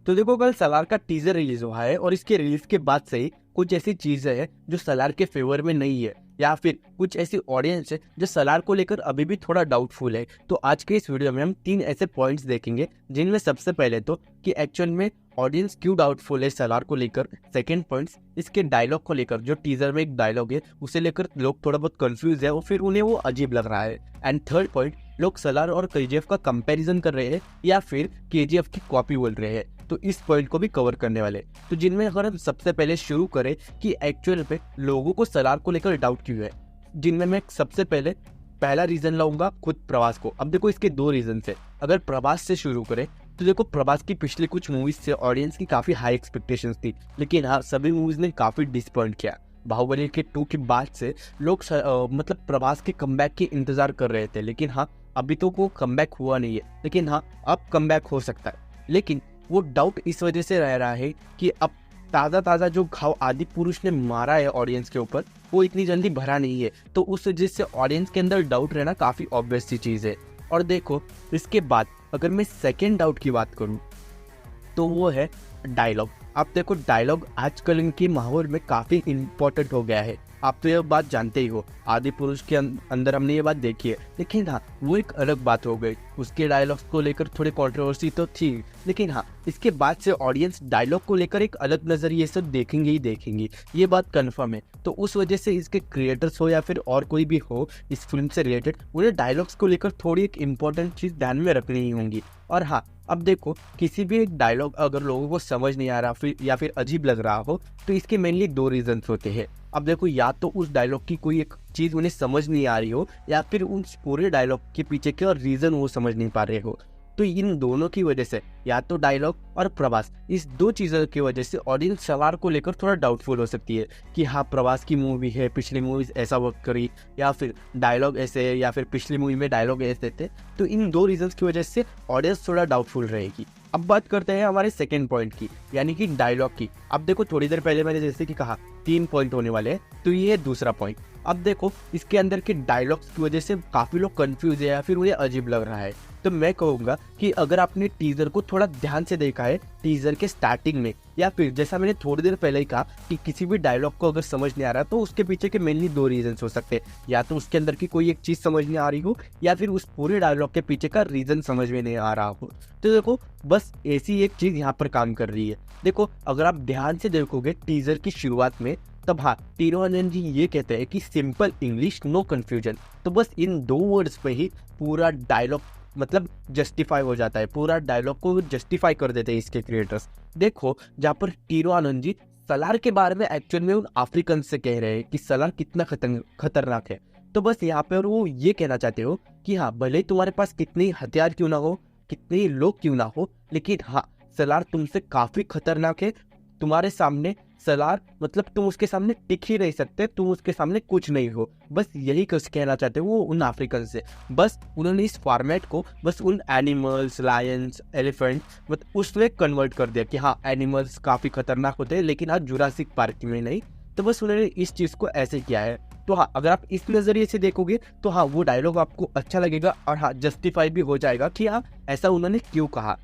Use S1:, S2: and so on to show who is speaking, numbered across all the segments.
S1: तो देखो, कल सलार का टीजर रिलीज हुआ है और इसके रिलीज के बाद से ही कुछ ऐसी चीजें हैं जो सलार के फेवर में नहीं है, या फिर कुछ ऐसी ऑडियंस है जो सलार को लेकर अभी भी थोड़ा डाउटफुल है। तो आज के इस वीडियो में हम 3 ऐसे पॉइंट्स देखेंगे, जिनमें सबसे पहले तो कि एक्चुअल में ऑडियंस क्यों डाउटफुल है सलार को लेकर। सेकंड पॉइंट्स, इसके डायलॉग को लेकर, जो टीजर में एक डायलॉग है उसे लेकर लोग थोड़ा बहुत कंफ्यूज है और फिर उन्हें वो अजीब लग रहा है। एंड थर्ड पॉइंट, लोग सलार और केजीएफ का कंपैरिजन कर रहे हैं या फिर केजीएफ की कॉपी बोल रहे हैं। तो इस पॉइंट को भी कवर करने वाले। तो जिनमें अगर हम सबसे पहले शुरू करें कि एक्चुअल में लोगों को सलार को लेकर डाउट क्यों है, जिनमें मैं सबसे पहला रीजन लाऊंगा खुद प्रभास को। अब देखो, इसके 2 रीजन है। अगर प्रभास से शुरू करें तो देखो, प्रभास की पिछली कुछ मूवीज से ऑडियंस की काफी हाई एक्सपेक्टेशंस थी, लेकिन हाँ, सभी मूवीज ने काफी डिसअपॉइंट किया। बाहुबली के 2 के बाद से लोग मतलब प्रभास के कमबैक की इंतजार कर रहे थे, लेकिन हाँ, अभी तो वो कमबैक हुआ नहीं है। लेकिन हाँ, अब कमबैक हो सकता है। लेकिन वो डाउट इस वजह से रह रहा है कि अब ताज़ा जो घाव आदि पुरुष ने मारा है ऑडियंस के ऊपर, वो इतनी जल्दी भरा नहीं है। तो उस वजह से ऑडियंस के अंदर डाउट रहना काफ़ी ऑब्वियस सी चीज़ है। और देखो, इसके बाद अगर मैं सेकेंड डाउट की बात करूँ तो वो है डायलॉग। आप देखो, डायलॉग आजकल इनके माहौल में काफ़ी इम्पोर्टेंट हो गया है। आप तो ये बात जानते ही हो, आदि पुरुष के अंदर हमने ये बात देखी है। लेकिन हाँ, वो एक अलग बात हो गई। उसके डायलॉग्स को लेकर थोड़ी कंट्रोवर्सी तो थी, लेकिन हाँ, इसके बाद से ऑडियंस डायलॉग को लेकर एक अलग नज़रिए से देखेंगे ही देखेंगे, ये बात कन्फर्म है। तो उस वजह से इसके क्रिएटर्स हो या फिर और कोई भी हो इस फिल्म से रिलेटेड, उन्हें डायलॉग्स को लेकर थोड़ी एक इम्पोर्टेंट चीज़ ध्यान में रखनी ही होंगी। और हाँ, अब देखो, किसी भी एक डायलॉग अगर लोगों को समझ नहीं आ रहा या फिर अजीब लग रहा हो, तो इसके मेनली 2 रीजंस होते हैं। अब देखो, या तो उस डायलॉग की कोई एक चीज़ उन्हें समझ नहीं आ रही हो, या फिर उस पूरे डायलॉग के पीछे के रीज़न वो समझ नहीं पा रहे हो। तो इन दोनों की वजह से, या तो डायलॉग और प्रभास, इस 2 चीज़ों की वजह से ऑडियंस सलार को लेकर थोड़ा डाउटफुल हो सकती है कि हाँ, प्रभास की मूवी है, पिछली मूवीज ऐसा वर्क करी, या फिर डायलॉग ऐसे है, या फिर पिछली मूवी में डायलॉग ऐसे थे। तो इन 2 रीजंस की वजह से ऑडियंस थोड़ा डाउटफुल रहेगी। अब बात करते हैं हमारे सेकेंड पॉइंट की, यानी कि डायलॉग की। अब देखो, थोड़ी देर पहले मैंने जैसे कि कहा 3 पॉइंट होने वाले हैं, तो ये है दूसरा पॉइंट। अब देखो, इसके अंदर के डायलॉग्स की वजह से काफ़ी लोग कंफ्यूज है या फिर उन्हें अजीब लग रहा है। तो मैं कहूँगा कि अगर आपने टीजर को थोड़ा ध्यान से देखा है, टीजर के स्टार्टिंग में, या फिर जैसा मैंने थोड़ी देर पहले ही कहा कि किसी भी डायलॉग को अगर समझ नहीं आ रहा, तो उसके पीछे के मेनली 2 रीजन हो सकते हैं। या तो उसके अंदर की कोई एक चीज़ समझ नहीं आ रही हो, या फिर उस पूरे डायलॉग के पीछे का रीजन समझ में नहीं आ रहा हो। तो देखो, बस ऐसी एक चीज़ यहाँ पर काम कर रही है। देखो, अगर आप ध्यान से देखोगे टीजर की शुरुआत में, तब हाँ, टीरो आनंद जी ये कहते हैं कि सिंपल इंग्लिश, नो कंफ्यूजन। तो बस इन 2 वर्ड्स पे ही पूरा डायलॉग मतलब जस्टिफाई हो जाता है, पूरा डायलॉग को जस्टिफाई कर देते हैं इसके क्रिएटर्स। देखो, जहाँ पर टीरो आनंद जी सलार के बारे में एक्चुअल में उन अफ्रीकन से कह रहे हैं कि सलार कितना खतरनाक है, तो बस यहाँ पर वो ये कहना चाहते हो कि हाँ, भले ही तुम्हारे पास कितने हथियार क्यों ना हो, कितने लोग क्यों ना हो, लेकिन हाँ, सलार तुमसे काफ़ी खतरनाक है। तुम्हारे सामने सलार मतलब तुम उसके सामने टिक ही नहीं सकते, तुम उसके सामने कुछ नहीं हो। बस यही कुछ कहना चाहते हो वो उन अफ्रीकन से। बस उन्होंने इस फॉर्मेट को बस उन एनिमल्स, लायंस, एलिफेंट मतलब उसमें कन्वर्ट कर दिया कि हाँ, एनिमल्स काफ़ी खतरनाक होते हैं, लेकिन हाँ, जुरासिक पार्क में नहीं। तो बस उन्होंने इस चीज़ को ऐसे किया है। तो हाँ, अगर आप इस नज़रिए से देखोगे तो हाँ, वो डायलॉग आपको अच्छा लगेगा और हाँ, जस्टिफाई भी हो जाएगा कि हाँ, ऐसा उन्होंने क्यों कहा।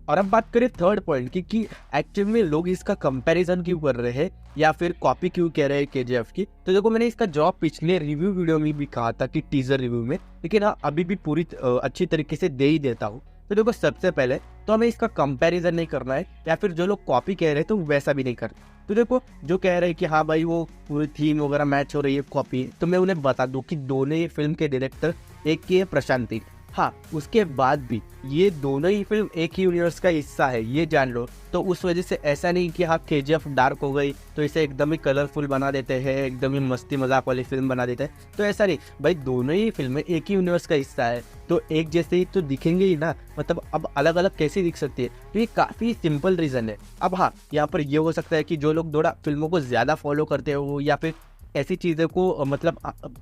S1: और अब बात करें थर्ड पॉइंट की कि एक्चुअल में लोग इसका कंपैरिजन क्यों कर रहे हैं या फिर कॉपी क्यों कह रहे हैं केजीएफ की। तो देखो, मैंने इसका जवाब पिछले रिव्यू वीडियो में भी कहा था कि टीजर रिव्यू में, लेकिन हाँ, अभी भी पूरी अच्छी तरीके से दे ही देता हूँ। तो देखो, सबसे पहले तो हमें इसका कंपैरिजन नहीं करना है, या फिर जो लोग कॉपी कह रहे हैं तो वैसा भी नहीं करना। तो देखो, जो कह रहे हैं कि हाँ भाई, वो पूरी थीम वगैरह मैच हो रही है, कॉपी, तो मैं उन्हें बता दूं कि दोनों ही फिल्म के डायरेक्टर एक की है, प्रशांत। हाँ, उसके बाद भी ये दोनों ही फिल्म एक ही यूनिवर्स का हिस्सा है, ये जान लो। तो उस वजह से ऐसा नहीं कि हाँ, केजीएफ डार्क हो गई तो इसे एकदम ही कलरफुल बना देते हैं, एकदम ही मस्ती मजाक वाली फिल्म बना देते हैं। तो ऐसा नहीं भाई, दोनों ही फिल्में एक ही यूनिवर्स का हिस्सा है, तो एक जैसे ही तो दिखेंगे ही ना। मतलब अब अलग अलग कैसे दिख सकती है, तो ये काफ़ी सिंपल रीज़न है। अब हाँ, यहाँ पर ये हो सकता है कि जो लोग थोड़ा फिल्मों को ज़्यादा फॉलो करते हो या फिर ऐसी चीज़ों को मतलब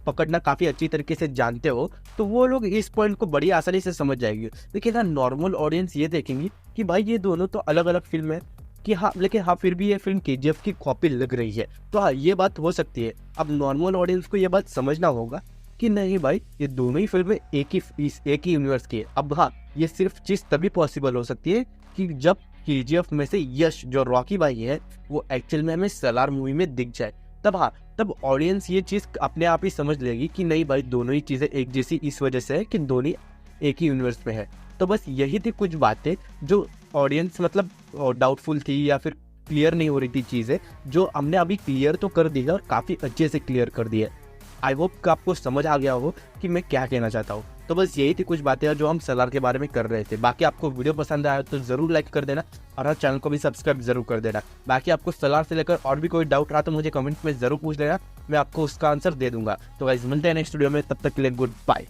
S1: पकड़ना काफ़ी अच्छी तरीके से जानते हो, तो वो लोग इस पॉइंट को बड़ी आसानी से समझ जाएंगे। लेकिन हाँ, नॉर्मल ऑडियंस ये देखेंगी कि भाई, ये दोनों तो अलग अलग फिल्म है कि हाँ, लेकिन हाँ, फिर भी ये फिल्म केजीएफ की कॉपी लग रही है। तो हाँ, ये बात हो सकती है। अब नॉर्मल ऑडियंस को ये बात समझना होगा कि नहीं भाई, ये दोनों ही फिल्में एक ही यूनिवर्स की है। अब हाँ, ये सिर्फ चीज़ तभी पॉसिबल हो सकती है कि जब केजीएफ में से यश जो रॉकी भाई है वो एक्चुअल में हमें सलार मूवी में दिख जाए, तब ऑडियंस ये चीज़ अपने आप ही समझ लेगी कि नहीं भाई दोनों ही चीज़ें एक जैसी इस वजह से है कि दोनों एक ही यूनिवर्स में है। तो बस यही थी कुछ बातें जो ऑडियंस मतलब डाउटफुल थी या फिर क्लियर नहीं हो रही थी चीज़ें, जो हमने अभी क्लियर तो कर दी है और काफ़ी अच्छे से क्लियर कर दी है। आई होप कि आपको समझ आ गया हो कि मैं क्या कहना चाहता हूँ। तो बस यही थी कुछ बातें जो हम सलार के बारे में कर रहे थे। बाकी आपको वीडियो पसंद आया तो ज़रूर लाइक कर देना और चैनल को भी सब्सक्राइब जरूर कर देना। बाकी आपको सलार से लेकर और भी कोई डाउट रहा तो मुझे कमेंट में ज़रूर पूछ लेना, मैं आपको उसका आंसर दे दूंगा। तो गाइस मिलते हैं नेक्स्ट वीडियो में, तब तक के लिए गुड बाय।